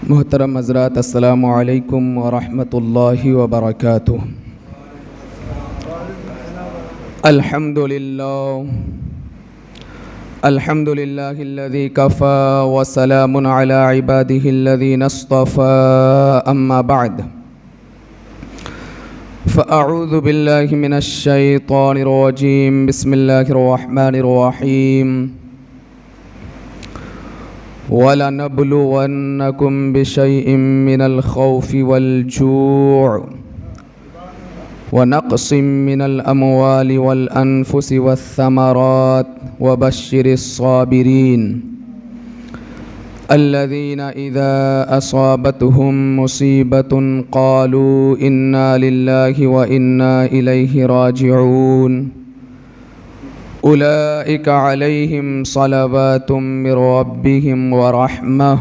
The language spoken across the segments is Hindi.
मोहतरम हज़रात, अस्सलामु अलैकुम व रहमतुल्लाहि व बरकातुहू। अल्हम्दुलिल्लाहिल्लज़ी कफ़ा व सलामुन अला इबादिहिल्लज़ीना इस्तफ़ा, अम्मा बअद। फ़अऊज़ु बिल्लाहि मिनश शैतानिर रजीम, बिस्मिल्लाहिर रहमानिर रहीम। वलनब्लुवन्नकुम बिशैइन मिनल खौफ़ि वल जूअ व नक़्सिम मिनल अमवालि वल अनफुसि वस्समरात वबश्शिरिस साबिरीन अल्लज़ीना इज़ा असाबतहुम मुसीबतुन क़ालू इन्ना लिल्लाहि व इन्ना इलैहि राजिऊन उलाइका अलैहिम सलवातुम मिर रब्बिहिम व रहमह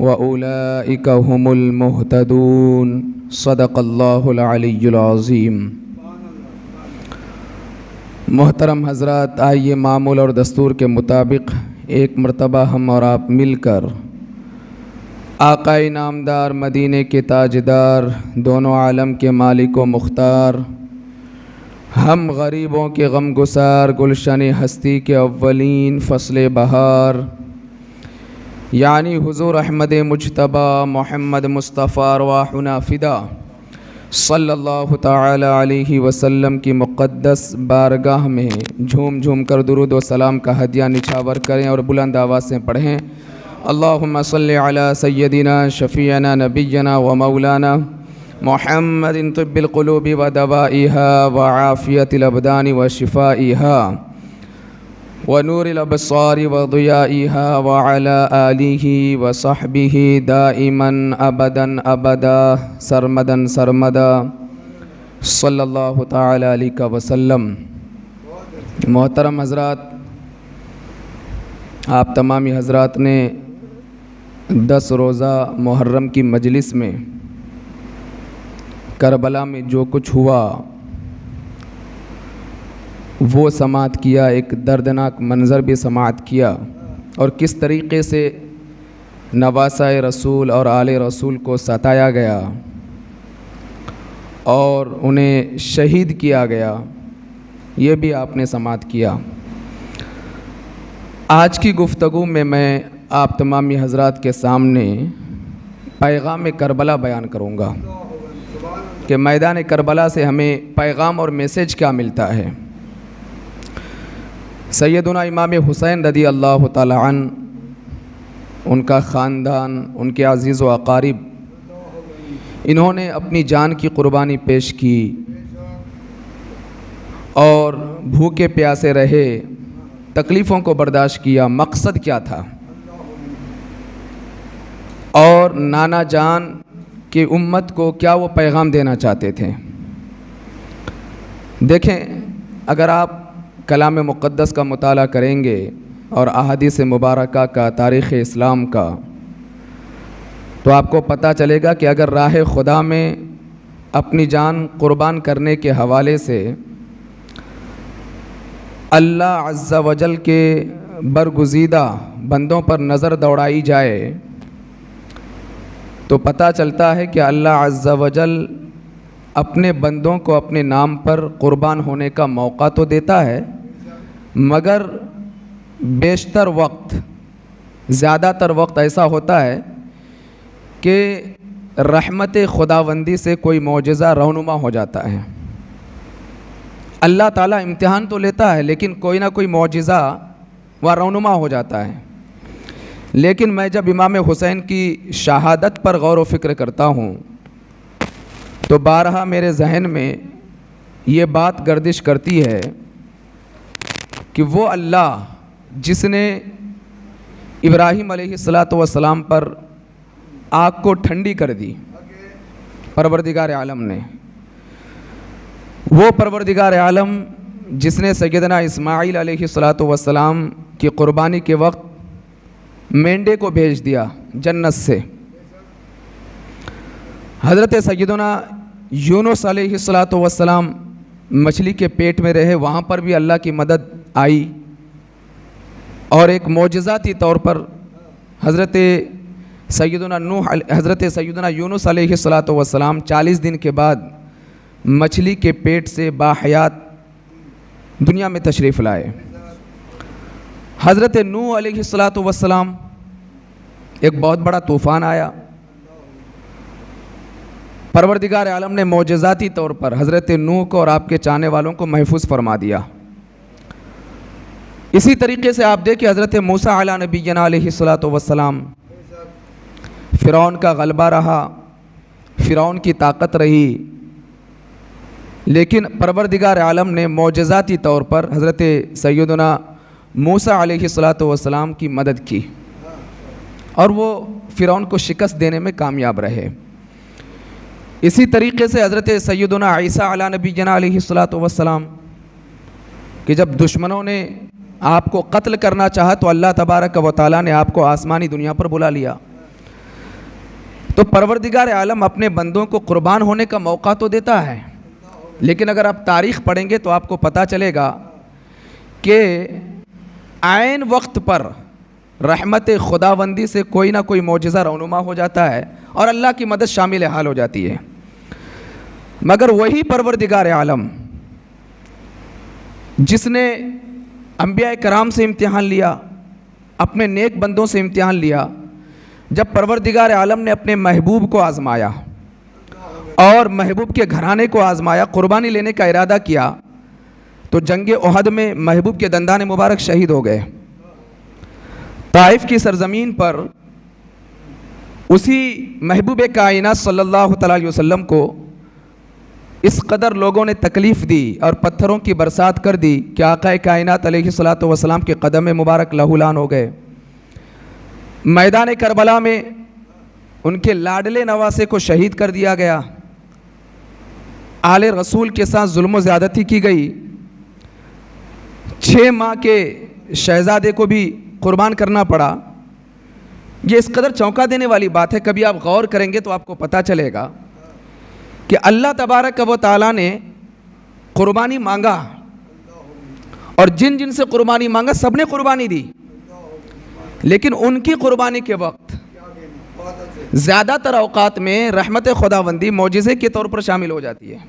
व उलाइका हुमुल मुहतदून। सदक़ल्लाहुल अलिय्युल अज़ीम। मोहतरम हज़रात, आइए मामूल और दस्तूर के मुताबिक एक मरतबा हम और आप मिलकर आक़ाए नामदार, मदीने के ताजदार, दोनों आलम के मालिक व मुख्तार, हम गरीबों के गमगुसार, गुलशन हस्ती के अव्वलीन, फ़स्ल बहार यानी हुज़ूर अहमद मुज्तबा मोहम्मद मुस्तफ़ा अर्वाहुना फ़िदा सल्लल्लाहु ताला अलैहि वसल्लम की मुक़द्दस बारगाह में झूम झूम कर दुरूद व सलाम का हदिया निछावर करें और बुलंद आवाज़ से पढ़ें। अल्लाहुम्मा सल्लि अला सय्यदिना शफ़ीअना नबिय्यना व मौलाना मुहम्मदिन तिब्बिल क़ुलूबि व दवाइहा व आफ़ियतिल अबदानि व शिफ़ाइहा व नूरिल अबसारि व ज़ियाइहा व अला आलिहि व सहबिहि दाइमन अबदन अबदा सरमदन सरमदा सल्लल्लाहु ताला अलैहि वसल्लम। मोहतरम हज़रात, आप तमामी हज़रात ने 10 रोज़ा मुहर्रम की मजलिस में करबला में जो कुछ हुआ वो समाअत किया, एक दर्दनाक मंज़र भी समाअत किया और किस तरीक़े से नवासाए रसूल और आले रसूल को सताया गया और उन्हें शहीद किया गया, ये भी आपने समाअत किया। आज की गुफ्तगू में मैं आप तमामी हज़रात के सामने पैगाम करबला बयान करूँगा कि मैदान करबला से हमें पैगाम और मैसेज क्या मिलता है। सैयदुना इमाम हुसैन रदी अल्लाह ताला अन्हु, उनका ख़ानदान, उनके अज़ीज़ व अक़ारिब, इन्होंने अपनी जान की क़ुरबानी पेश की और भूखे प्यासे रहे, तकलीफ़ों को बर्दाश्त किया। मकसद क्या था? और नाना जान कि उम्मत को क्या वो पैगाम देना चाहते थे। देखें, अगर आप कलाम मुक़द्दस का मुताला करेंगे और अहादीस मुबारका का, तारीख़ इस्लाम का, तो आपको पता चलेगा कि अगर राह खुदा में अपनी जान क़ुरबान करने के हवाले से अल्लाह अज़्ज़ा वजल के बरगुज़ीदा बंदों पर नज़र दौड़ाई जाए तो पता चलता है कि अल्लाह अज़्ज़ा वजल अपने बंदों को अपने नाम पर क़ुरबान होने का मौका तो देता है, मगर बेशतर वक्त, ज़्यादातर वक्त ऐसा होता है कि रहमत खुदावंदी से कोई मौजज़ा रौनुमा हो जाता है। अल्लाह ताला इम्तिहान तो लेता है, लेकिन कोई ना कोई मौजज़ा व रौनुमा हो जाता है। लेकिन मैं जब इमाम हुसैन की शहादत पर गौर व फ़िक्र करता हूँ तो बारहा मेरे जहन में ये बात गर्दिश करती है कि वो अल्लाह जिसने इब्राहीम अलैहिस्सलातु वस्सलाम पर आग को ठंडी कर दी, परवरदिगार आलम ने, वो परवरदिगार आलम जिसने सैयदना इस्माईल अलैहिस्सलातु वस्सलाम की क़ुरबानी के वक्त मेंढे को भेज दिया जन्नत से, हज़रत सैयदना यूनुस अलैहिस्सलातु वस्सलाम मछली के पेट में रहे, वहाँ पर भी अल्लाह की मदद आई और एक मौजज़ाती तौर पर हज़रत सैयदना नूह हज़रत सैयदना यूनुस अलैहिस्सलातु वस्सलाम 40 दिन के बाद मछली के पेट से बाहयात दुनिया में तशरीफ़ लाए। हज़रत नूह अलैहिस्सलातु वस्सलाम एक बहुत बड़ा तूफ़ान आया, परवरदिगार आलम ने मौजज़ाती तौर पर हज़रत नूह को और आपके चाहने वालों को महफूज फरमा दिया। इसी तरीके से आप देखिए हज़रत मूसा अला नबीना अलैहिस्सलातु वस्सलाम, फ़िरौन का गलबा रहा, फ़िरौन की ताकत रही, लेकिन परवरदिगार आलम ने मौजज़ाती तौर पर हज़रत सैयदना मूसा अलैहिस्सलातु वस्सलाम की मदद की और वो फ़िरौन को शिकस्त देने में कामयाब रहे। इसी तरीके से हज़रत सैयदना ईसा अला नबीना अलैहिस्सलातु वस्सलाम कि जब दुश्मनों ने आपको कत्ल करना चाहा तो अल्लाह तबारक व तआला ने आपको आसमानी दुनिया पर बुला लिया। तो परवरदिगार आलम अपने बंदों को कुर्बान होने का मौका तो देता है, लेकिन अगर आप तारीख़ पढ़ेंगे तो आपको पता चलेगा कि आइन वक्त पर रहमत खुदाबंदी से कोई ना कोई मौजज़ा रौनुमा हो जाता है और अल्लाह की मदद शामिल हाल हो जाती है। मगर वही परवरदिगार आलम जिसने अंबिया कराम से इम्तिहान लिया, अपने नेक बंदों से इम्तिहान लिया, जब परवरदिगार आलम ने अपने महबूब को आज़माया और महबूब के घराने को आज़माया, कुर्बानी लेने का इरादा किया, तो जंग उहद में महबूब के दंदान मुबारक शहीद हो गए। ताइफ की सरज़मीन पर उसी महबूब कायनात सल्लल्लाहु अलैहि वसल्लम को इस कदर लोगों ने तकलीफ़ दी और पत्थरों की बरसात कर दी कि आक़ा कायनात अलैहिस्सलातु वस्सलाम के कदम मुबारक लहूलान हो गए। मैदान करबला में उनके लाडले नवासे को शहीद कर दिया गया। आले रसूल के साथ जुल्म ज़्यादती की गई। 6 माह के शहज़ादे को भी कुर्बान करना पड़ा। ये इस कदर चौंका देने वाली बात है, कभी आप गौर करेंगे तो आपको पता चलेगा कि अल्लाह तबारक व तआला ने कुर्बानी मांगा और जिन जिन से कुर्बानी मांगा सब ने कुर्बानी दी, लेकिन उनकी कुर्बानी के वक्त ज़्यादातर औक़ात में रहमत खुदाबंदी मौजिज़े के तौर पर शामिल हो जाती है,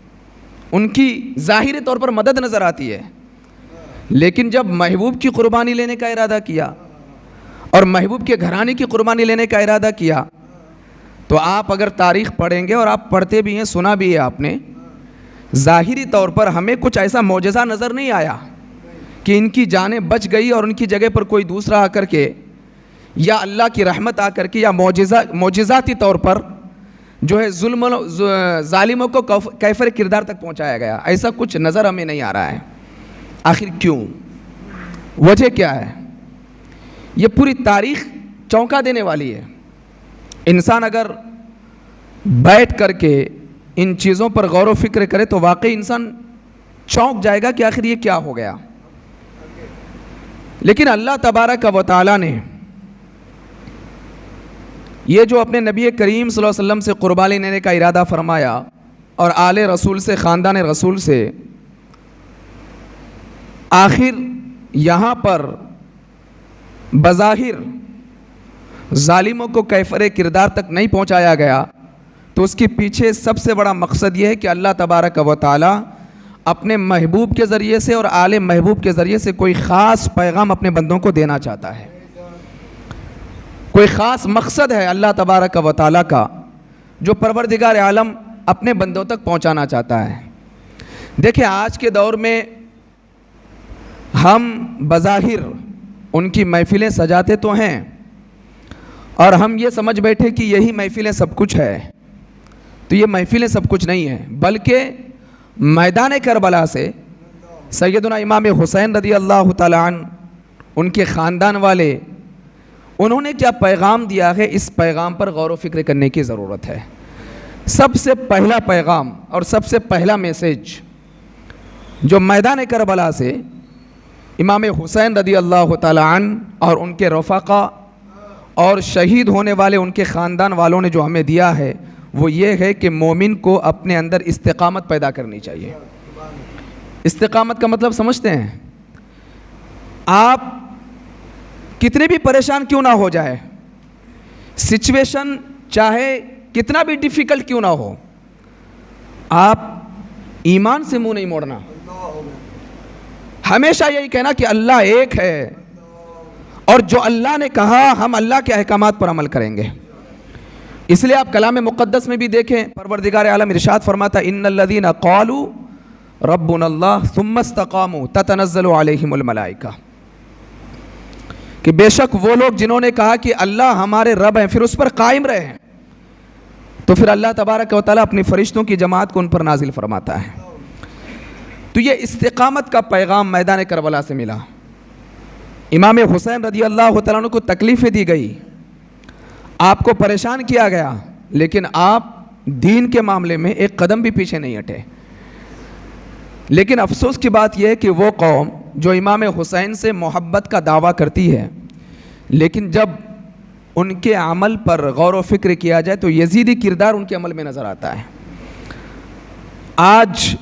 उनकी ज़ाहिरी तौर पर मदद नज़र आती है। लेकिन जब महबूब की कुर्बानी लेने का इरादा किया और महबूब के घराने की कुर्बानी लेने का इरादा किया, तो आप अगर तारीख़ पढ़ेंगे और आप पढ़ते भी हैं, सुना भी है आपने, ज़ाहिरी तौर पर हमें कुछ ऐसा मौजज़ा नज़र नहीं आया कि इनकी जानें बच गई और उनकी जगह पर कोई दूसरा आकर के या अल्लाह की रहमत आकर के या मौजज़ाती तौर पर जो है ज़ालिमों को कैफर किरदार तक पहुँचाया गया। ऐसा कुछ नज़र हमें नहीं आ रहा है। आखिर क्यों? वजह क्या है? ये पूरी तारीख़ चौंका देने वाली है। इंसान अगर बैठ करके इन चीज़ों पर गौर व फिक्र करे तो वाकई इंसान चौंक जाएगा कि आखिर ये क्या हो गया। लेकिन अल्लाह तबारक व तआला ने ये जो अपने नबी करीम सल्लल्लाहु अलैहि वसल्लम से कुर्बानी लेने का इरादा फरमाया और आले रसूल से, ख़ानदान रसूल से, आखिर यहाँ पर बज़ाहिर ज़ालिमों को कैफर किरदार तक नहीं पहुँचाया गया, तो उसके पीछे सबसे बड़ा मकसद ये है कि अल्लाह तबारक व तआला अपने महबूब के ज़रिए से और आले महबूब के ज़रिए से कोई ख़ास पैगाम अपने बंदों को देना चाहता है। कोई ख़ास मकसद है अल्लाह तबारक व तआला का जो परवरदिगार आलम अपने बंदों तक पहुँचाना चाहता है। देखिए, आज के दौर में हम बज़ाहिर उनकी महफ़िलें सजाते तो हैं और हम ये समझ बैठे कि यही महफ़िलें सब कुछ है, तो ये महफ़िलें सब कुछ नहीं है, बल्कि मैदान करबला से सैयदना इमाम हुसैन रज़ी अल्लाह तआला अन्हु, उनके ख़ानदान वाले, उन्होंने क्या पैगाम दिया है, इस पैगाम पर गौर व फिक्र करने की ज़रूरत है। सबसे पहला पैगाम और सबसे पहला मैसेज जो मैदान करबला से इमाम हुसैन रज़ी अल्लाह तआला अन्हु और उनके रफ़ाक़ा और शहीद होने वाले उनके ख़ानदान वालों ने जो हमें दिया है, वो ये है कि मोमिन को अपने अंदर इस्तिक़ामत पैदा करनी चाहिए। इस्तिक़ामत का मतलब समझते हैं? आप कितने भी परेशान क्यों ना हो जाए, सिचुएशन चाहे कितना भी डिफिकल्ट क्यों ना हो, आप ईमान से मुंह नहीं मोड़ना। हमेशा यही कहना कि अल्लाह एक है और जो अल्लाह ने कहा हम अल्लाह के अहकामात पर अमल करेंगे। इसलिए आप कलाम मुक़द्दस में भी देखें, परवरदिगार आलम इरशाद फरमाता इन्नल्लज़ीना क़ालू रब्बुनल्लाह सुम्मा इस्तक़ामू ततनज़्ज़लु अलैहिमुल मलाइका, कि बेशक वो लोग जिन्होंने कहा कि अल्लाह हमारे रब हैं, फिर उस पर कायम रहे हैं, तो फिर अल्लाह तबारक व तआला अपनी फ़रिश्तों की जमात को उन पर नाजिल फरमाता है। तो ये इस्तिक़ामत का पैगाम मैदान करबला से मिला। इमाम हुसैन रज़ी अल्लाह तआला अन्हु को तकलीफ़ें दी गई, आपको परेशान किया गया, लेकिन आप दीन के मामले में एक कदम भी पीछे नहीं हटे। लेकिन अफसोस की बात यह है कि वो कौम जो इमाम हुसैन से मोहब्बत का दावा करती है, लेकिन जब उनके अमल पर गौर व फिक्र किया जाए तो यजीदी किरदार उनके अमल में नज़र आता है। आज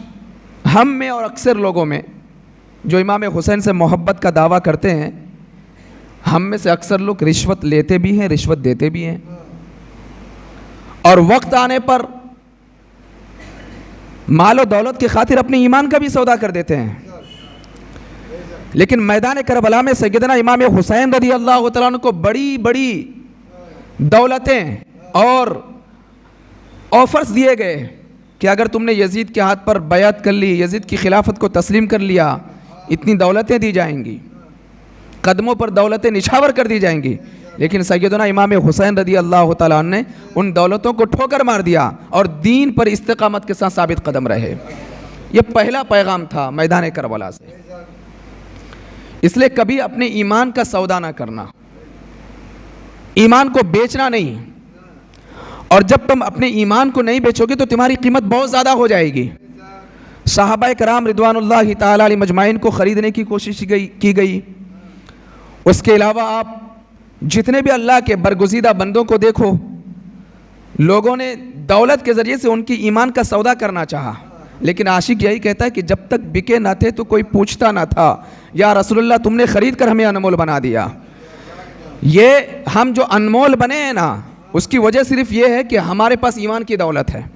हम में और अक्सर लोगों में जो इमाम हुसैन से मोहब्बत का दावा करते हैं, हम में से अक्सर लोग रिश्वत लेते भी हैं, रिश्वत देते भी हैं, और वक्त आने पर माल और दौलत की खातिर अपने ईमान का भी सौदा कर देते हैं। लेकिन मैदान करबला में सैयदना इमाम हुसैन रज़ी अल्लाह तआला अन्हु को बड़ी बड़ी दौलतें और ऑफर्स दिए गए कि अगर तुमने यजीद के हाथ पर बैअत कर ली, यजीद की खिलाफत को तस्लीम कर लिया, इतनी दौलतें दी जाएंगी, कदमों पर दौलतें निछावर कर दी जाएंगी। लेकिन सैयदना इमाम हुसैन रज़ी अल्लाह तआला अन्हु ने उन दौलतों को ठोकर मार दिया और दीन पर इस्तिक़ामत के साथ साबित कदम रहे। ये पहला पैगाम था मैदान करबला से। इसलिए कभी अपने ईमान का सौदा ना करना, ईमान को बेचना नहीं, और जब तुम अपने ईमान को नहीं बेचोगे तो तुम्हारी कीमत बहुत ज़्यादा हो जाएगी। सहाबाए कराम रिदवानुल्लाहि ताला अलैहिम अजमाइन को ख़रीदने की कोशिश की गई। उसके अलावा आप जितने भी अल्लाह के बरगुज़ीदा बंदों को देखो, लोगों ने दौलत के ज़रिए से उनकी ईमान का सौदा करना चाहा, लेकिन आशिक यही कहता है कि जब तक बिके ना थे तो कोई पूछता ना था, या रसूलुल्लाह तुमने ख़रीद कर हमें अनमोल बना दिया। ये हम जो अनमोल बने हैं ना, उसकी वजह सिर्फ ये है कि हमारे पास ईमान की दौलत है।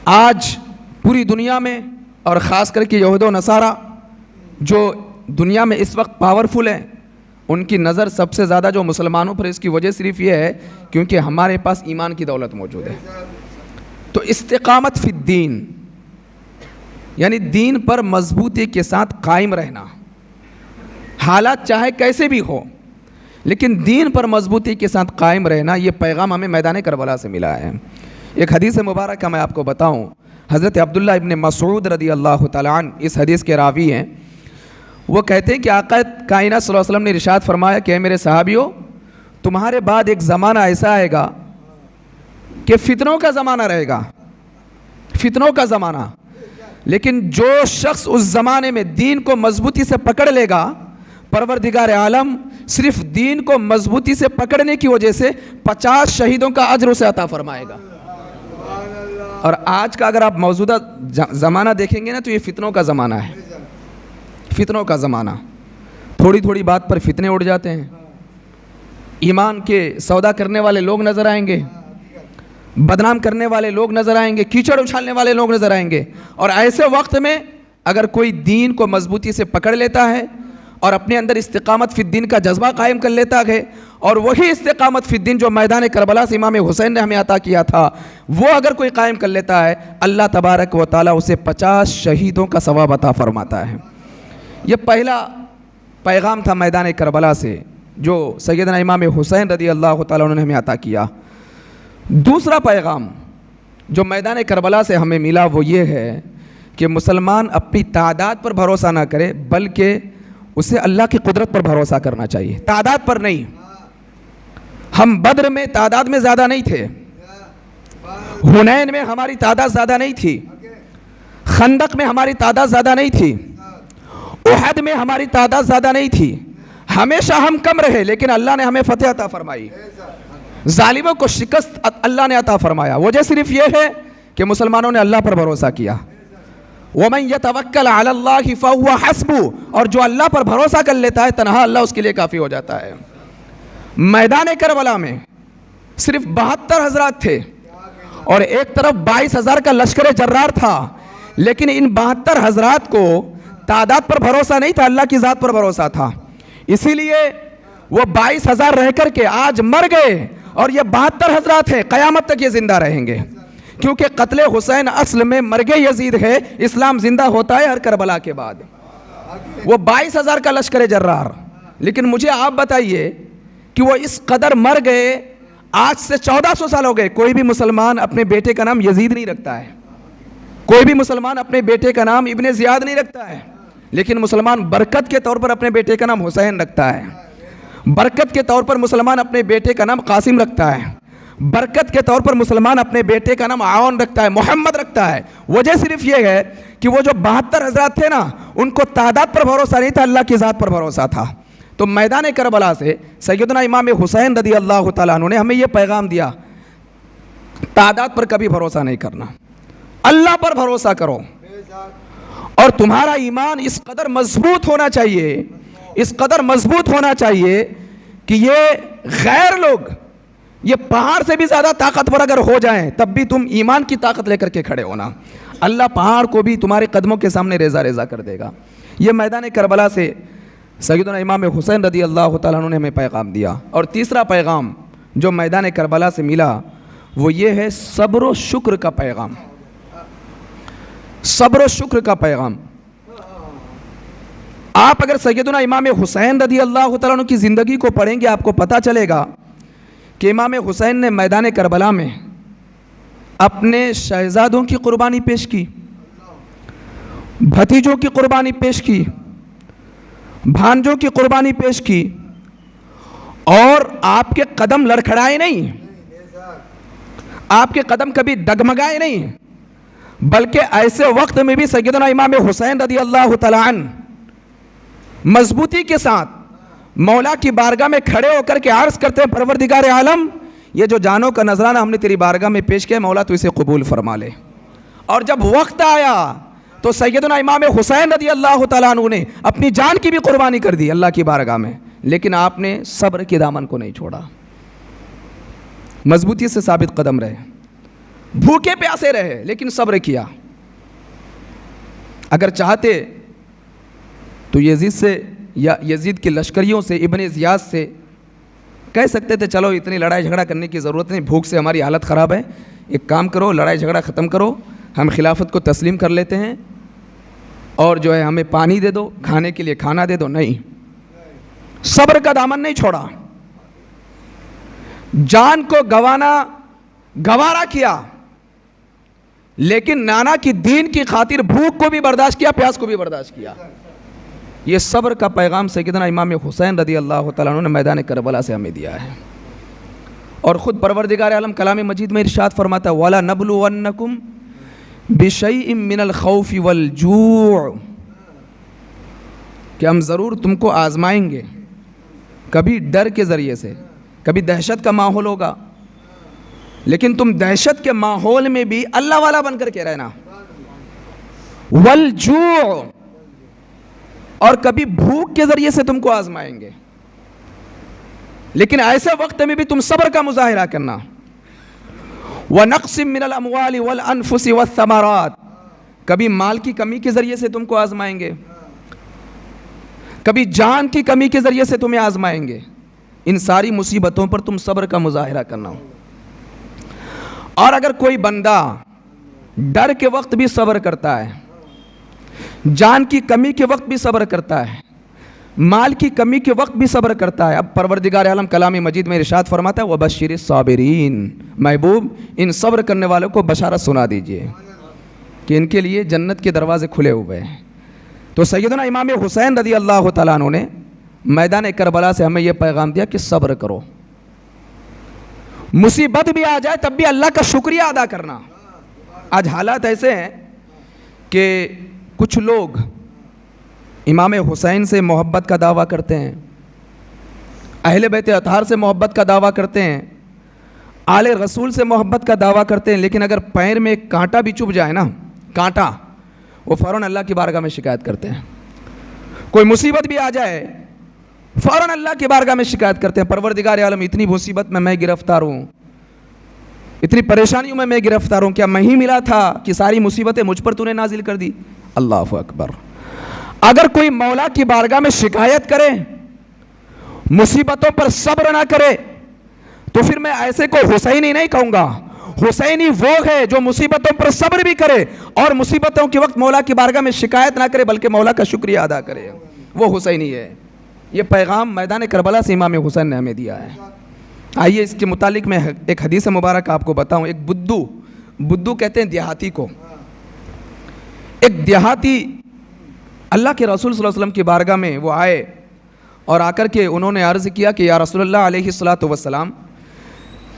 आज पूरी दुनिया में और ख़ास करके यहूद व नसारा जो दुनिया में इस वक्त पावरफुल हैं, उनकी नज़र सबसे ज़्यादा जो मुसलमानों पर, इसकी वजह सिर्फ ये है क्योंकि हमारे पास ईमान की दौलत मौजूद है। तो इस्तिक़ामत फ़िद्दीन यानी दीन पर मजबूती के साथ कायम रहना, हालात चाहे कैसे भी हो, लेकिन दीन पर मजबूती के साथ कायम रहना, ये पैगाम हमें मैदान करबला से मिला है। एक हदीस मुबारक मैं आपको बताऊं, हज़रत अब्दुल्लाह इब्न मसऊद रज़ी अल्लाह तआला अन्हु इस हदीस के रावी हैं। वो कहते हैं कि आका कायनात सल्लल्लाहु अलैहि वसल्लम ने इरशाद फरमाया कि मेरे सहाबियों, तुम्हारे बाद एक ज़माना ऐसा आएगा कि फ़ितनों का ज़माना रहेगा, फ़ितनों का ज़माना, लेकिन जो शख्स उस ज़माने में दीन को मजबूती से पकड़ लेगा, परवरदिगार आलम सिर्फ दीन को मजबूती से पकड़ने की वजह से 50 शहीदों का अज्र उसे अता फरमाएगा। और आज का अगर आप मौजूदा ज़माना देखेंगे ना, तो ये फ़ितनों का ज़माना है, फ़ितनों का ज़माना। थोड़ी थोड़ी बात पर फितने उड़ जाते हैं, ईमान के सौदा करने वाले लोग नज़र आएंगे, बदनाम करने वाले लोग नज़र आएंगे, कीचड़ उछालने वाले लोग नज़र आएंगे। और ऐसे वक्त में अगर कोई दीन को मजबूती से पकड़ लेता है और अपने अंदर इस्तिक़ामत फ़िद्दीन का जज्बा कायम कर लेता है, और वही इस्तिक़ामत फ़िद्दीन जो मैदान करबला से इमाम हुसैन ने हमें अता किया था, वो अगर कोई कायम कर लेता है, अल्लाह तबारक व तआला उसे 50 शहीदों का सवाब अता फरमाता है। ये पहला पैगाम था मैदान करबला से जो सैयदना इमाम हुसैन रज़ी अल्लाह तआला अन्हु ने हमें अता किया। दूसरा पैगाम जो मैदान करबला से हमें मिला वो ये है कि मुसलमान अपनी तादाद पर भरोसा ना करे, बल्कि उसे अल्लाह की कुदरत पर भरोसा करना चाहिए, तादाद पर नहीं। हम बद्र में तादाद में ज़्यादा नहीं थे, हुनैन में हमारी तादाद ज़्यादा नहीं थी, खंदक में हमारी तादाद ज़्यादा नहीं थी, उहद में हमारी तादाद ज़्यादा नहीं थी। हमेशा हम कम रहे, लेकिन अल्लाह ने हमें फतेह अता फरमाई, जालिमों को शिकस्त अल्लाह ने अता फरमाया। वजह सिर्फ ये है कि मुसलमानों ने अल्लाह पर भरोसा किया। वमन यतवक्कल अलल्लाहि फहुवा हस्बु, और जो अल्लाह पर भरोसा कर लेता है तनहा अल्लाह उसके लिए काफ़ी हो जाता है। मैदान करबला में सिर्फ 72 हजरात थे और एक तरफ 22,000 का लश्कर जर्रार था। लेकिन इन 72 हजरात को तादाद पर भरोसा नहीं था, अल्लाह की ज़ात पर भरोसा था। इसीलिए वो 22,000 रह करके आज मर गए और ये 72 हजरात हैं, क़यामत तक ये जिंदा रहेंगे। क्योंकि कत्ले हुसैन असल में मरगे यजीद है, इस्लाम जिंदा होता है हर करबला के बाद। वो 22,000 का लश्कर जर्रार, लेकिन मुझे आप बताइए कि वो इस कदर मर गए। आज से 1400 साल हो गए, कोई भी मुसलमान अपने बेटे का नाम यजीद नहीं रखता है, कोई भी मुसलमान अपने बेटे का नाम इब्ने ज़ियाद नहीं रखता है। लेकिन मुसलमान बरकत के तौर पर अपने बेटे का नाम हुसैन रखता है, बरकत के तौर पर मुसलमान अपने बेटे का नाम कासिम रखता है, बरकत के तौर पर मुसलमान अपने बेटे का नाम आवन रखता है, मोहम्मद रखता है। वजह सिर्फ ये है कि वो जो 72 हजरात थे ना, उनको तादाद पर भरोसा नहीं था, अल्लाह की ज़ात पर भरोसा था। तो मैदान करबला से सैयदना इमाम हुसैन रज़ी अल्लाह तआला अन्हु ने हमें यह पैगाम दिया, तादाद पर कभी भरोसा नहीं करना, अल्लाह पर भरोसा करो। और तुम्हारा ईमान इस कदर मजबूत होना चाहिए, इस कदर मजबूत होना चाहिए कि ये गैर लोग ये पहाड़ से भी ज़्यादा ताकतवर अगर हो जाएं तब भी तुम ईमान की ताकत लेकर के खड़े होना। अल्लाह पहाड़ को भी तुम्हारे कदमों के सामने रेज़ा रेज़ा कर देगा। ये मैदान करबला से सैयदना इमाम हुसैन रज़ी अल्लाह तआला अन्हु ने हमें पैगाम दिया। और तीसरा पैगाम जो मैदान करबला से मिला वो ये है सब्र व शुक्र का पैगाम, सब्र व शुक्र का पैगाम। आप अगर सैयदना इमाम हुसैन रज़ी अल्लाह तआला अन्हु की ज़िंदगी को पढ़ेंगे आपको पता चलेगा कि इमाम हुसैन ने मैदान करबला में अपने शहजादों की कुर्बानी पेश की, भतीजों की कुर्बानी पेश की, भांजों की कुर्बानी पेश की, और आपके कदम लड़खड़ाए नहीं, आपके कदम कभी डगमगाए नहीं, बल्कि ऐसे वक्त में भी सैयदना इमाम हुसैन रज़ी अल्लाह तआला अन्हु मजबूती के साथ मौला की बारगाह में खड़े होकर के अर्ज करते हैं, परवरदिगार आलम, ये जो जानों का नजराना हमने तेरी बारगाह में पेश किया, मौला तो इसे कबूल फरमा ले। और जब वक्त आया तो सैयदना इमाम हुसैन रज़ी अल्लाह तआला अन्हु ने अपनी जान की भी कुर्बानी कर दी अल्लाह की बारगाह में, लेकिन आपने सब्र के दामन को नहीं छोड़ा, मजबूती से साबित कदम रहे, भूखे प्यासे रहे, लेकिन सब्र किया। अगर चाहते तो यजीद से या यजीद के लश्करियों से, इब्ने ज़ियाद से कह सकते थे चलो इतनी लड़ाई झगड़ा करने की ज़रूरत नहीं, भूख से हमारी हालत ख़राब है, एक काम करो लड़ाई झगड़ा ख़त्म करो, हम खिलाफत को तस्लीम कर लेते हैं और जो है हमें पानी दे दो, खाने के लिए खाना दे दो। नहीं, सब्र का दामन नहीं छोड़ा, जान को गवाना गवारा किया, लेकिन नाना की दीन की खातिर भूख को भी बर्दाश्त किया, प्यास को भी बर्दाश्त किया। ये सब्र का पैगाम सैयदना इमाम हुसैन रज़ी अल्लाह तआला अन्हु ने मैदान करबला से हमें दिया है। और ख़ुद परवरदिगार आलम कलाम मजीद में इरशाद फरमाता है, वला नबलुवन्नकुम बिशैइन मिनल खौफि वल जूअ, कि हम ज़रूर तुमको आजमाएंगे, कभी डर के ज़रिए से, कभी दहशत का माहौल होगा, लेकिन तुम दहशत के माहौल में भी अल्लाह वाला बनकर के रहना, वल जूअ, और कभी भूख के ज़रिए से तुमको आजमाएंगे, लेकिन ऐसे वक्त में भी तुम सब्र का मुजाहिरा करना। व नक़्सिम मिनल अमवालि वल अनफुसि वस्समरात, कभी माल की कमी के ज़रिए से तुमको आजमाएंगे, कभी जान की कमी के ज़रिए से तुम्हें आजमाएंगे। इन सारी मुसीबतों पर तुम सब्र का मुजाहिरा करना। और अगर कोई बंदा डर के वक्त भी सब्र करता है, जान की कमी के वक्त भी सब्र करता है, माल की कमी के वक्त भी सब्र करता है, अब परवरदिगार आलम कलामी मजीद में इरशाद फरमाता है, व बशिरिस साबिरीन, महबूब इन सब्र करने वालों को बशारत सुना दीजिए कि इनके लिए जन्नत के दरवाजे खुले हुए हैं। तो सैयदना इमाम हुसैन रज़ी अल्लाह तआला अन्हु ने मैदान करबला से हमें यह पैगाम दिया कि सब्र करो, मुसीबत भी आ जाए तब भी अल्लाह का शुक्रिया अदा करना। आज हालात ऐसे हैं कि कुछ लोग इमाम हुसैन से मोहब्बत का दावा करते हैं, अहले बैत अतहार से मोहब्बत का दावा करते हैं, आले रसूल से मोहब्बत का दावा करते हैं, लेकिन अगर पैर में एक कांटा भी चुभ जाए ना, कांटा, वो फ़ौरन अल्लाह की बारगाह में शिकायत करते हैं। कोई मुसीबत भी आ जाए फ़ौरन अल्लाह की बारगाह में शिकायत करते हैं, परवरदिगार आलम इतनी मुसीबत में मैं गिरफ्तार हूँ, इतनी परेशानियों में मैं गिरफ्तार हूँ, क्या मैं ही मिला था कि सारी मुसीबतें मुझ पर तूने नाजिल कर दी? अल्लाह अकबर। अगर कोई मौला की बारगाह में शिकायत करे, मुसीबतों पर सब्र ना करे, तो फिर मैं ऐसे को हुसैनी नहीं कहूंगा। हुसैनी वो है जो मुसीबतों पर सब्र भी करे और मुसीबतों के वक्त मौला की बारगाह में शिकायत ना करे बल्कि मौला का शुक्रिया अदा करे, वो हुसैनी है। ये पैगाम मैदान करबला से इमाम हुसैन ने हमें दिया है। आइए इसके मुतालिक मैं एक हदीस मुबारक आपको बताऊं। एक बुद्धू कहते हैं देहाती को। एक देहाती अल्लाह के रसूल सल्लल्लाहु अलैहि वसल्लम की बारगाह में वो आए और आकर के उन्होंने अर्ज़ किया कि या रसूलल्लाह अलैहिस्सलातु वस्सलाम,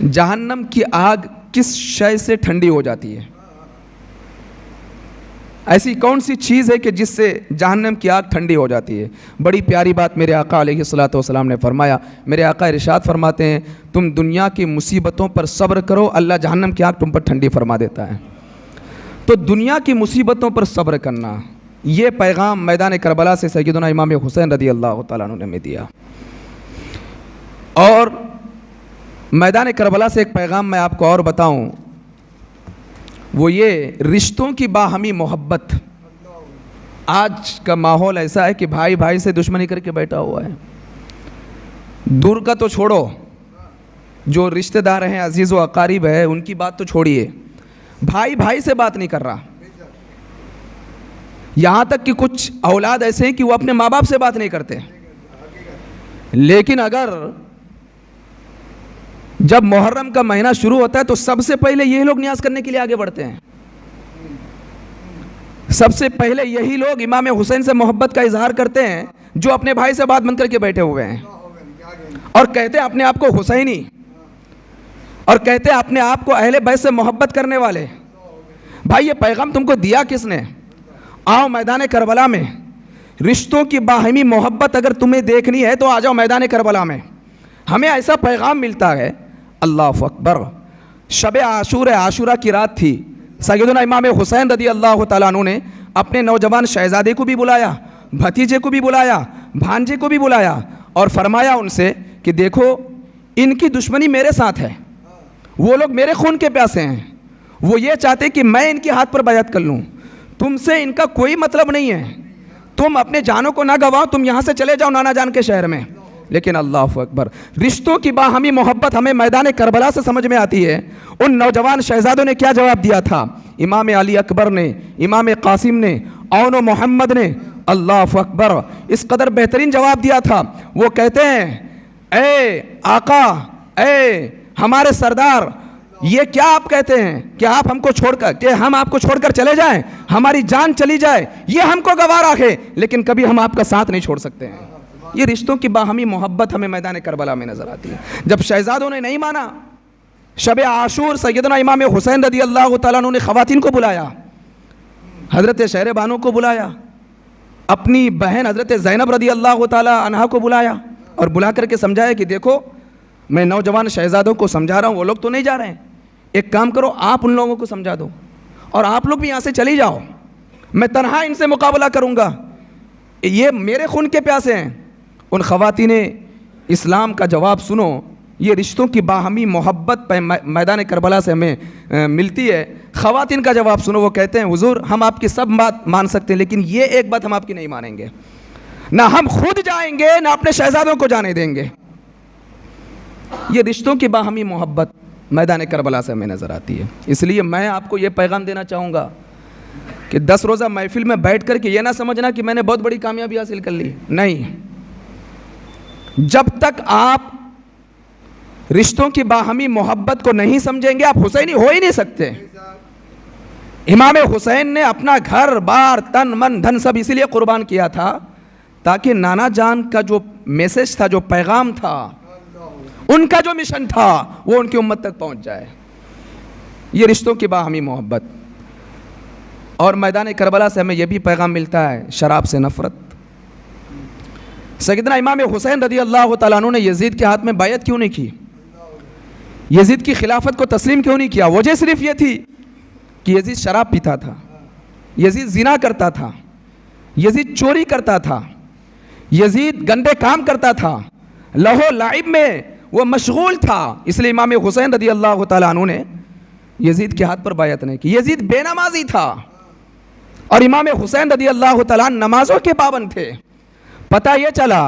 जहन्नम की आग किस शय से ठंडी हो जाती है? ऐसी कौन सी चीज़ है कि जिससे जहन्नम की आग ठंडी हो जाती है? बड़ी प्यारी बात मेरे आका अलैहिस्सलातु वस्सलाम ने फरमाया। मेरे आका इरशाद फरमाते हैं, तुम दुनिया की मुसीबतों पर सब्र करो, अल्लाह जहन्नम की आग तुम पर ठंडी फरमा देता है। तो दुनिया की मुसीबतों पर सब्र करना, ये पैगाम मैदान करबला से सैयदना इमाम हुसैन रज़ी अल्लाह तआला अन्हु ने हमें दिया। और मैदान करबला से एक पैगाम मैं आपको और बताऊं, वो ये रिश्तों की बाहमी मोहब्बत। आज का माहौल ऐसा है कि भाई भाई से दुश्मनी करके बैठा हुआ है। दूर का तो छोड़ो, जो रिश्तेदार हैं, अजीज़ व अकारीब है, उनकी बात तो छोड़िए, भाई भाई से बात नहीं कर रहा। यहाँ तक कि कुछ औलाद ऐसे हैं कि वो अपने माँ बाप से बात नहीं करते। लेकिन अगर जब मुहर्रम का महीना शुरू होता है तो सबसे पहले यही लोग न्याज करने के लिए आगे बढ़ते हैं। सबसे पहले यही लोग इमाम हुसैन से मोहब्बत का इजहार करते हैं जो अपने भाई से बात बंद करके बैठे हुए हैं और कहते हैं अपने आप को हुसैनी, और कहते हैं अपने आप को अहले बैत से मोहब्बत करने वाले। भाई ये पैगाम तुमको दिया किसने? आओ मैदान करबला में रिश्तों की बाहमी मोहब्बत अगर तुम्हें देखनी है तो आ जाओ मैदान करबला में। हमें ऐसा पैगाम मिलता है। अल्लाह अकबर। शब आशूरा की रात थी। सैयदना इमाम हुसैन रज़ी अल्लाह तआला अन्हु ने अपने नौजवान शहजादे को भी बुलाया, भतीजे को भी बुलाया, भांजे को भी बुलाया और फरमाया उनसे कि देखो, इनकी दुश्मनी मेरे साथ है, वो लोग मेरे खून के प्यासे हैं, वो ये चाहते कि मैं इनके हाथ पर बैअत कर लूँ। तुमसे इनका कोई मतलब नहीं है, तुम अपने जानों को ना गवाओ, तुम यहाँ से चले जाओ नाना जान के शहर में। लेकिन अल्लाह अकबर, रिश्तों की बाहमी मोहब्बत हमें मैदान करबला से समझ में आती है। उन नौजवान शहजादों ने क्या जवाब दिया था? इमाम अली अकबर ने, इमाम कासिम ने, औन मोहम्मद ने, अल्लाह अकबर, इस कदर बेहतरीन जवाब दिया था। वो कहते हैं, ए आका, ए हमारे सरदार, ये क्या आप कहते हैं कि आप हमको छोड़कर, कि हम आपको छोड़कर चले जाएं, हमारी जान चली जाए, ये हमको गवारा है, लेकिन कभी हम आपका साथ नहीं छोड़ सकते हैं। ये रिश्तों की बाहमी मोहब्बत हमें मैदान करबला में नजर आती है। जब शहजादों ने नहीं माना, शब आशूर सैयदना इमाम हुसैन रज़ी अल्लाह तआला अन्हु ने ख़वातीन को बुलाया, हज़रत शहर बानो को बुलाया, अपनी बहन हज़रत ज़ैनब रज़ी अल्लाह तआला अन्हा को बुलाया और बुला करके समझाया कि देखो, मैं नौजवान शहजादों को समझा रहा हूँ, वो लोग तो नहीं जा रहे हैं, एक काम करो, आप उन लोगों को समझा दो और आप लोग भी यहाँ से चली जाओ, मैं तन्हा इनसे मुकाबला करूँगा, ये मेरे खून के प्यासे हैं। उन ख़वातीन इस्लाम का जवाब सुनो। ये रिश्तों की बाहमी मोहब्बत मैदान करबला से हमें मिलती है। ख़वातीन का जवाब सुनो। वो कहते हैं, हुजूर हम आपकी सब बात मान सकते हैं, लेकिन ये एक बात हम आपकी नहीं मानेंगे, ना हम खुद जाएंगे ना अपने शहजादों को जाने देंगे। ये रिश्तों की बाहमी मोहब्बत मैदान करबला से हमें नज़र आती है। इसलिए मैं आपको ये पैगाम देना चाहूँगा कि 10 रोज़ा महफिल में बैठ कर के ये ना समझना कि मैंने बहुत बड़ी कामयाबी हासिल कर ली। नहीं, जब तक आप रिश्तों की बाहमी मोहब्बत को नहीं समझेंगे, आप हुसैनी हो ही नहीं सकते। इमाम हुसैन ने अपना घर बार, तन मन धन सब इसीलिए कुर्बान किया था ताकि नाना जान का जो मैसेज था, जो पैगाम था, उनका जो मिशन था, वो उनकी उम्मत तक पहुंच जाए। ये रिश्तों की बाहमी मोहब्बत। और मैदान करबला से हमें यह भी पैगाम मिलता है, शराब से नफरत। सैयदना इमाम हुसैन रज़ी अल्लाह तआला अन्हु ने यजीद के हाथ में बैअत क्यों नहीं की? यजीद की खिलाफत को तस्लीम क्यों नहीं किया? वजह सिर्फ ये थी कि यजीद शराब पीता था, यजीद जिना करता था, यजीद चोरी करता था, यजीद गंदे काम करता था, लहो लाइब में वो मशगूल था। इसलिए इमाम हुसैन रज़ी अल्लाह तआला अन्हु ने यजीद के हाथ पर बायत नहीं की। यजीद बेनमाजी था और इमाम हुसैन रदी अल्लाह तआला नमाजों के पाबंद थे। पता ये चला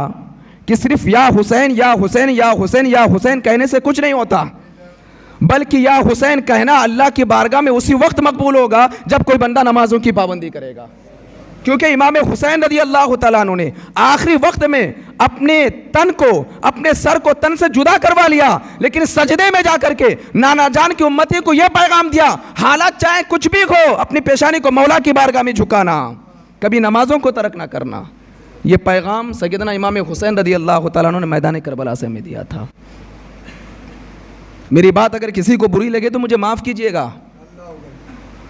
कि सिर्फ या हुसैन या हुसैन या हुसैन या हुसैन कहने से कुछ नहीं होता, बल्कि या हुसैन कहना अल्लाह की बारगाह में उसी वक्त मकबूल होगा जब कोई बंदा नमाजों की पाबंदी करेगा। क्योंकि इमाम हुसैन रदी अल्लाह तआला अन्हु ने आखिरी वक्त में अपने तन को, अपने सर को तन से जुदा करवा लिया, लेकिन सजदे में जाकर के नाना जान की उम्मती को यह पैगाम दिया, हालात चाहे कुछ भी हो, अपनी पेशानी को मौला की बारगाह में झुकाना, कभी नमाजों को तर्क ना करना। यह पैगाम सैयदना इमाम हुसैन रदी अल्लाह तआला अन्हु ने मैदान करबला से हमें दिया था। मेरी बात अगर किसी को बुरी लगे तो मुझे माफ़ कीजिएगा,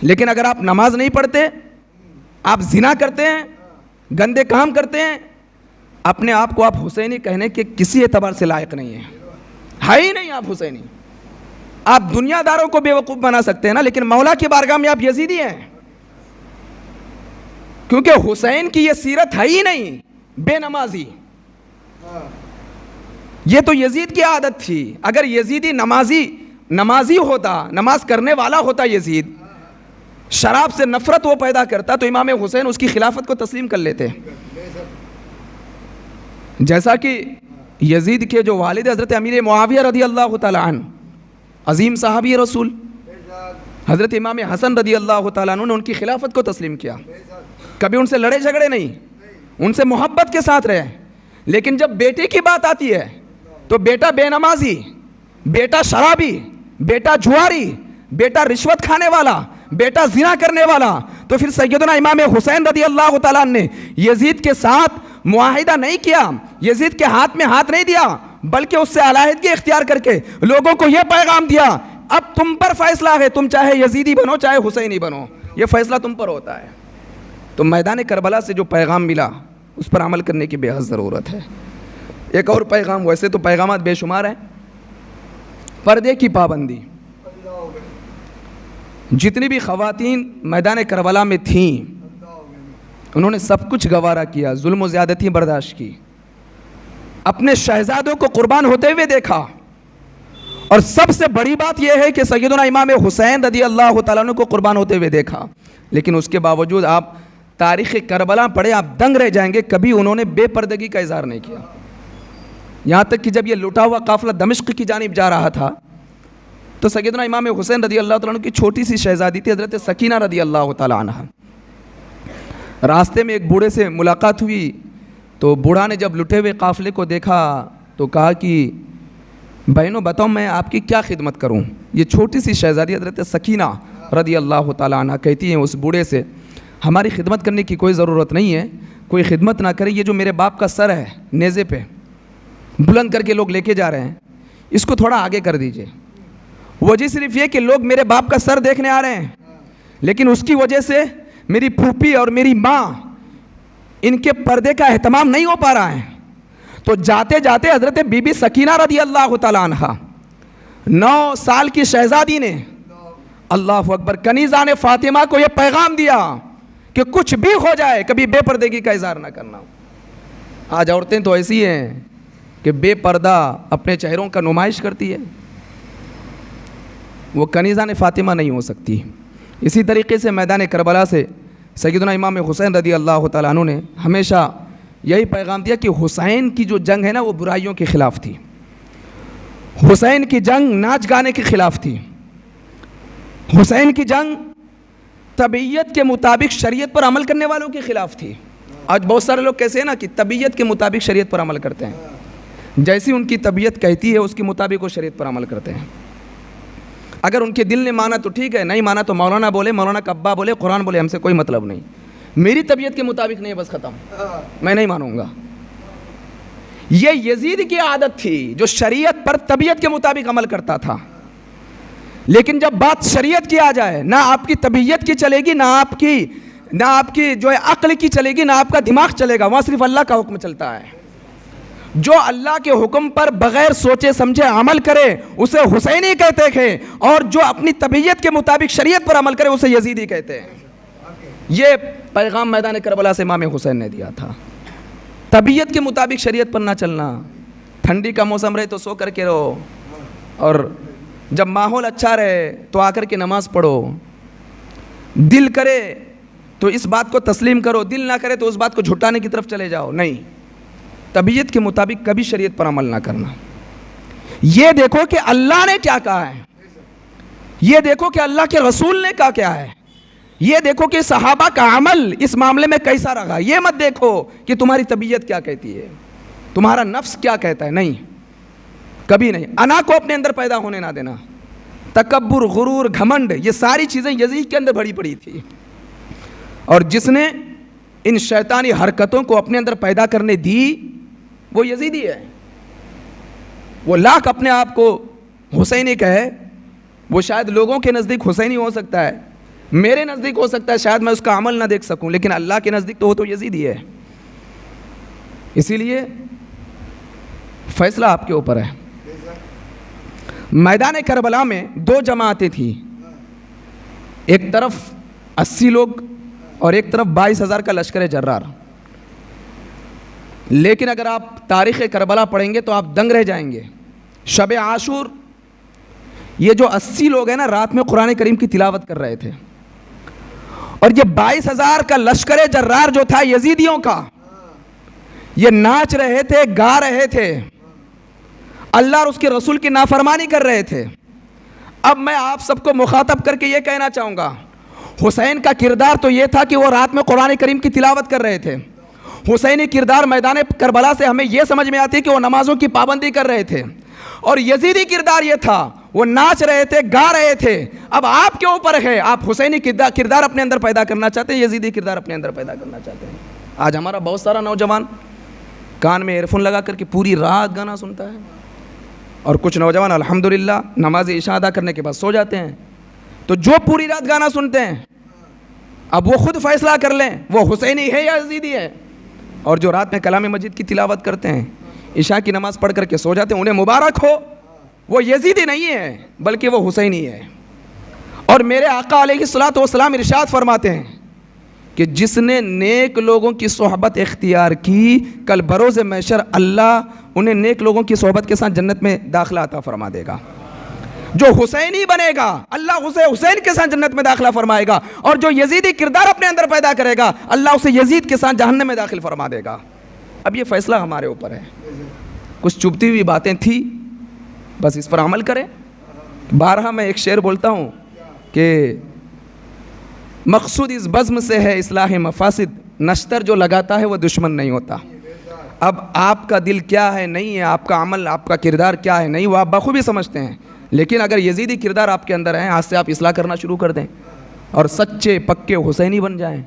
लेकिन अगर आप नमाज नहीं पढ़ते, आप जिना करते हैं, गंदे काम करते हैं, अपने आप को आप हुसैनी कहने के किसी एतबार से लायक नहीं है ही नहीं आप हुसैनी। आप दुनियादारों को बेवकूफ़ बना सकते हैं ना, लेकिन मौला की बारगाह में आप यजीदी हैं, क्योंकि हुसैन की ये सीरत है ही नहीं बेनमाजी। ये तो यजीद की आदत थी। अगर यजीदी नमाजी होता, नमाज करने वाला होता यजीद, शराब से नफरत वो पैदा करता, तो इमाम हुसैन उसकी खिलाफत को तस्लीम कर लेते। जैसा कि यजीद के जो वालिद हज़रत अमीर मुआविया रदी अल्लाह तआला अन्हु, अजीम साहबी रसूल हज़रत इमाम हसन रदी अल्लाह तआला अन्हु ने उनकी खिलाफत को तस्लीम किया। कभी उनसे लड़े झगड़े नहीं, उनसे मोहब्बत के साथ रहे। लेकिन जब बेटे की बात आती है तो बेटा बेनमाजी, बेटा शराबी, बेटा जुआरी, बेटा रिश्वत खाने वाला, बेटा जिना करने वाला, तो फिर सैयदना इमाम हुसैन रदी अल्लाह तआला ने यजीद के साथ मुआहिदा नहीं किया, यजीद के हाथ में हाथ नहीं दिया, बल्कि उससे अलहदगी इख्तियार करके लोगों को यह पैगाम दिया, अब तुम पर फैसला है, तुम चाहे यजीदी बनो चाहे हुसैनी बनो, यह फैसला तुम पर होता है। तो मैदान करबला से जो पैगाम मिला उस पर अमल करने की बेहद ज़रूरत है। एक और पैगाम, वैसे तो पैगामात बेशुमार हैं, पर्दे की पाबंदी। जितनी भी ख़वातीन मैदान करबला में थीं, उन्होंने सब कुछ गवारा किया, जुल्म व ज़्यादती बर्दाश्त की, अपने शहजादों को कुर्बान होते हुए देखा। और सबसे बड़ी बात यह है कि सैयदना इमाम हुसैन रदी अल्लाह तआला अन्हु को कुर्बान होते हुए देखा। लेकिन उसके बावजूद आप तारीख़ करबला पढ़े, आप दंग रह जाएंगे, कभी उन्होंने बेपर्दगी का इज़हार नहीं किया। यहाँ तक कि जब ये लुटा हुआ काफ़िला दमिश्क की जानिब जा रहा था, तो सैयदना इमाम हुसैन रदी अल्लाह तआला अन्हु की छोटी सी शहज़ादी थी हज़रत सकीना रदी अल्लाह तआला अन्हा। रास्ते में एक बूढ़े से मुलाकात हुई, तो बूढ़ा ने जब लुटे हुए काफ़िले को देखा तो कहा कि बहनों बताओ मैं आपकी क्या खिदमत करूं। ये छोटी सी शहज़ादी हज़रत सकीना रदी अल्लाह तआला अन्हा कहती हैं उस बूढ़े से, हमारी खिदमत करने की कोई ज़रूरत नहीं है, कोई खिदमत ना करे, ये जो मेरे बाप का सर है नेज़े पे बुलंद करके लोग लेके जा रहे हैं, इसको थोड़ा आगे कर दीजिए। वजह सिर्फ ये कि लोग मेरे बाप का सर देखने आ रहे हैं, लेकिन उसकी वजह से मेरी फूफी और मेरी माँ, इनके पर्दे का एहतमाम नहीं हो पा रहा है। तो जाते जाते हज़रत बीबी सकीना रदी अल्लाह तआला अन्हा 9 साल की शहज़ादी ने, अल्लाह अकबर, कनीज़ा ने फ़ातिमा को यह पैगाम दिया कि कुछ भी हो जाए कभी बेपर्दगी का इज़हार ना करना। आज औरतें तो ऐसी हैं कि बेपर्दा अपने चेहरों का नुमाइश करती है, वो कनीज़ा ने फ़ातिमा नहीं हो सकती। इसी तरीके से मैदान करबला से सैयदना इमाम हुसैन रदी अल्लाह तआला अन्हु ने हमेशा यही पैगाम दिया कि हुसैन की जो जंग है ना, वो बुराइयों के ख़िलाफ़ थी। हुसैन की जंग नाच गाने के ख़िलाफ़ थी। हुसैन की जंग तबीयत के मुताबिक शरीयत पर अमल करने वालों के ख़िलाफ़ थी। आज बहुत सारे लोग कैसे हैं ना कि तबीयत के मुताबिक शरीयत पर अमल करते हैं, जैसी उनकी तबीयत कहती है उसके मुताबिक वो शरीयत पर अमल करते हैं। अगर उनके दिल ने माना तो ठीक है, नहीं माना तो मौलाना बोले, मौलाना का अब्बा बोले, कुरान बोले, हमसे कोई मतलब नहीं। मेरी तबीयत के मुताबिक नहीं, बस ख़त्म, मैं नहीं मानूंगा। ये यजीद की आदत थी जो शरीयत पर तबीयत के मुताबिक अमल करता था। लेकिन जब बात शरीयत की आ जाए, ना आपकी तबीयत की चलेगी, ना आपकी जो है अक्ल की चलेगी, ना आपका दिमाग चलेगा, वहाँ सिर्फ अल्लाह का हुक्म चलता है। जो अल्लाह के हुक्म पर बग़ैर सोचे समझे अमल करे उसे हुसैनी कहते हैं, और जो अपनी तबीयत के मुताबिक शरीयत पर अमल करे उसे यजीदी कहते हैं। ये पैगाम मैदान करबला से इमाम हुसैन ने दिया था। तबीयत के मुताबिक शरीयत पर ना चलना, ठंडी का मौसम रहे तो सो करके रहो, और जब माहौल अच्छा रहे तो आकर के नमाज पढ़ो, दिल करे तो इस बात को तस्लीम करो, दिल ना करे तो उस बात को झुटाने की तरफ चले जाओ। नहीं, तबीयत के मुताबिक कभी शरीयत पर अमल ना करना। ये देखो कि अल्लाह ने क्या कहा है, ये देखो कि अल्लाह के रसूल ने कहा क्या है, ये देखो कि सहाबा का अमल इस मामले में कैसा रहा। ये मत देखो कि तुम्हारी तबीयत क्या कहती है, तुम्हारा नफ्स क्या कहता है। नहीं, कभी नहीं। अना को अपने अंदर पैदा होने ना देना। तकब्बुर, गुरूर, घमंड, ये सारी चीज़ें यजीद के अंदर भरी पड़ी थी। और जिसने इन शैतानी हरकतों को अपने अंदर पैदा करने दी वो यजीदी है। वो लाख अपने आप को हुसैनी कहे, वो शायद लोगों के नज़दीक हुसैनी हो सकता है, मेरे नज़दीक हो सकता है शायद मैं उसका अमल ना देख सकूं, लेकिन अल्लाह के नज़दीक तो वो तो यजीदी है। इसीलिए फैसला आपके ऊपर है। मैदान करबला में दो जमातें थी, एक तरफ 80 लोग और एक तरफ 22,000 का लश्कर जर्रार। लेकिन अगर आप तारीख़ करबला पढ़ेंगे तो आप दंग रह जाएंगे। शब आशूर ये जो 80 लोग हैं ना, रात में कुरान करीम की तिलावत कर रहे थे, और ये 22,000 का लश्कर जर्रार जो था यजीदियों का, ये नाच रहे थे, गा रहे थे, अल्लाह और उसके रसूल की नाफरमानी कर रहे थे। अब मैं आप सबको मुखातब करके ये कहना चाहूँगा, हुसैन का किरदार तो ये था कि वो रात में कुरान करीम की तिलावत कर रहे थे। हुसैनी किरदार मैदान करबला से हमें यह समझ में आती है कि वो नमाजों की पाबंदी कर रहे थे। और यजीदी किरदार ये था, वो नाच रहे थे, गा रहे थे। अब आपके ऊपर है, आप हुसैनी किरदार अपने अंदर पैदा करना चाहते हैं, यजीदी किरदार अपने अंदर पैदा करना चाहते हैं। आज हमारा बहुत सारा नौजवान कान में एयरफोन लगा करके पूरी रात गाना सुनता है, और कुछ नौजवान अल्हम्दुलिल्लाह नमाज इशा अदा करने के बाद सो जाते हैं। तो जो पूरी रात गाना सुनते हैं, अब वो खुद फैसला कर लें वो हुसैनी है या यजीदी है। और जो रात में कलाम मजीद की तिलावत करते हैं, इशा की नमाज पढ़ करके सो जाते हैं, उन्हें मुबारक हो, वो यजीदी नहीं है बल्कि वो हुसैनी है। और मेरे आका अलैहिस्सलातु वस्सलाम इरशाद फरमाते हैं कि जिसने नेक लोगों की सोहबत इख्तियार की, कल बरोज़ महशर अल्लाह उन्हें नेक लोगों की सोहबत के साथ जन्नत में दाखिला अता फरमा देगा। जो हुसैनी बनेगा अल्लाह उसे हुसैन के साथ जन्नत में दाखिला फरमाएगा, और जो यजीदी किरदार अपने अंदर पैदा करेगा अल्लाह उसे यजीद के साथ जहन्नम में दाखिल फरमा देगा। अब ये फैसला हमारे ऊपर है। कुछ चुभती हुई बातें थी, बस इस पर अमल करें। बारहा मैं एक शेर बोलता हूँ कि मकसूद इस बज़्म से है इस्लाह मफासिद, नश्तर जो लगाता है वो दुश्मन नहीं होता। अब आपका दिल क्या है नहीं है, आपका अमल आपका किरदार क्या है नहीं, वो आप बखूबी समझते हैं। लेकिन अगर यजीदी किरदार आपके अंदर है, आज से आप इस्लाह करना शुरू कर दें और सच्चे पक्के हुसैनी बन जाएं।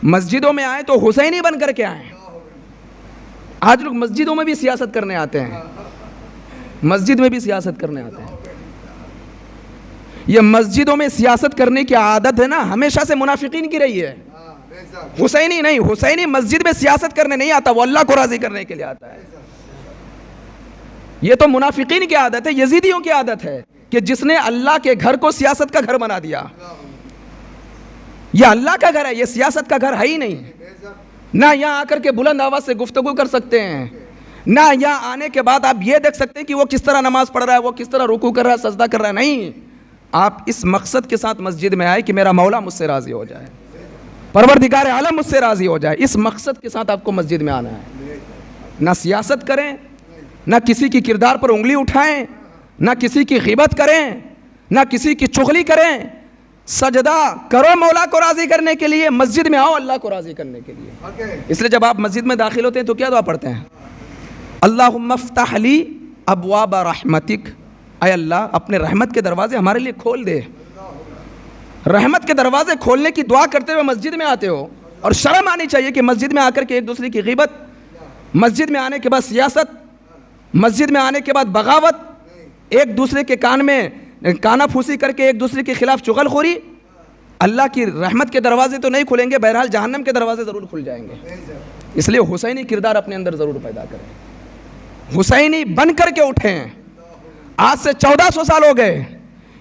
मस्जिदों में आए तो हुसैनी बन करके आएँ। आज लोग मस्जिदों में भी सियासत करने आते हैं, मस्जिद में भी सियासत करने आते हैं। ये मस्जिदों में सियासत करने की आदत है ना, हमेशा से मुनाफिकीन की रही है। हुसैनी नहीं, हुसैनी मस्जिद में सियासत करने नहीं आता, वो अल्लाह को राजी करने के लिए आता है। ये तो मुनाफिकीन की आदत है, यजीदियों की आदत है कि जिसने अल्लाह के घर को सियासत का घर बना दिया। यह अल्लाह का घर है, यह सियासत का घर है ही नहीं। ना यहाँ आकर के बुलंद आवाज से गुफ्तगू कर सकते हैं, ना यहाँ आने के बाद आप ये देख सकते हैं कि वो किस तरह नमाज पढ़ रहा है, वो किस तरह रुकू कर रहा है, सजदा कर रहा है। नहीं, आप इस मकसद के साथ मस्जिद में आए कि मेरा मौला मुझसे राजी हो जाए, परवरदिगार आलम मुझसे राजी हो जाए। इस मकसद के साथ आपको मस्जिद में आना है। ना सियासत करें, ना किसी की किरदार पर उंगली उठाएं, ना किसी की ग़ीबत करें, ना किसी की चुगली करें। सजदा करो मौला को राजी करने के लिए, मस्जिद में आओ अल्लाह को राजी करने के लिए। इसलिए जब आप मस्जिद में दाखिल होते हैं तो क्या दुआ पढ़ते हैं? अल्लाहुम्मा फ़्तह ली अब्वाब रहमतिक, ऐ अल्लाह अपने रहमत के दरवाजे हमारे लिए खोल दे। रहमत के दरवाजे खोलने की दुआ करते हुए मस्जिद में आते हो, और शर्म आनी चाहिए कि मस्जिद में आकर के एक दूसरे की ग़ीबत, मस्जिद में आने के बाद सियासत, मस्जिद में आने के बाद बगावत, एक दूसरे के कान में काना फूसी करके एक दूसरे के खिलाफ चुगलखोरी। अल्लाह की रहमत के दरवाजे तो नहीं खुलेंगे, बहरहाल जहन्नम के दरवाजे ज़रूर खुल जाएंगे। इसलिए हुसैनी किरदार अपने अंदर ज़रूर पैदा करें, हुसैनी बन करके उठें। आज से 1400 साल हो गए,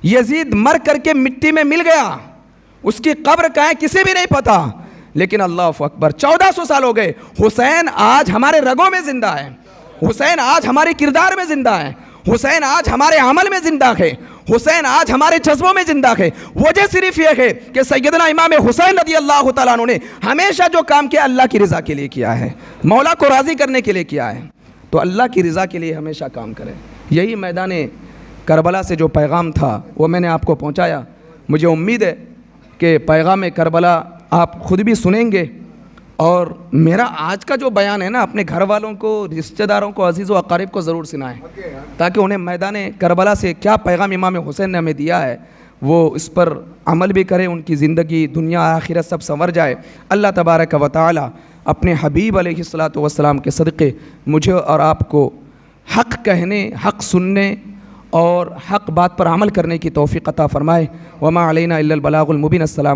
यजीद मर करके मिट्टी में मिल गया, उसकी कब्र कहाँ है किसी भी नहीं पता, लेकिन अल्लाह अकबर 1400 साल हो गए, हुसैन आज हमारे रगों में जिंदा है, हुसैन आज हमारे किरदार में जिंदा है, हुसैन आज हमारे अमल में ज़िंदा है, हुसैन आज हमारे जज्बों में ज़िंदा है। वजह सिर्फ ये है कि सैयदना इमाम हुसैन रज़ी अल्लाह तआला अन्हु ने हमेशा जो काम किया अल्लाह की रज़ा के लिए किया है, मौला को राज़ी करने के लिए किया है। तो अल्लाह की रज़ा के लिए हमेशा काम करें। यही मैदान करबला से जो पैगाम था वो मैंने आपको पहुँचाया। मुझे उम्मीद है कि पैगाम करबला आप ख़ुद भी सुनेंगे और मेरा आज का जो बयान है ना, अपने घर वालों को, रिश्तेदारों को, अजीज़ व अकारिब को ज़रूर सुनाएं, ताकि उन्हें मैदान करबला से क्या पैगाम इमाम हुसैन ने हमें दिया है वो इस पर अमल भी करें, उनकी ज़िंदगी दुनिया आखिरत सब संवर जाए। अल्लाह तबारक व तआला अपने हबीब अलैहिस्सलातु वस्सलाम के सदक़े मुझे और आपको हक़ कहने, हक़ सुनने और हक़ बात पर अमल करने की तौफ़ीक़ अता फ़रमाए। वमा अलैना इल्लल बलागुल मुबीन। अस्सलाम।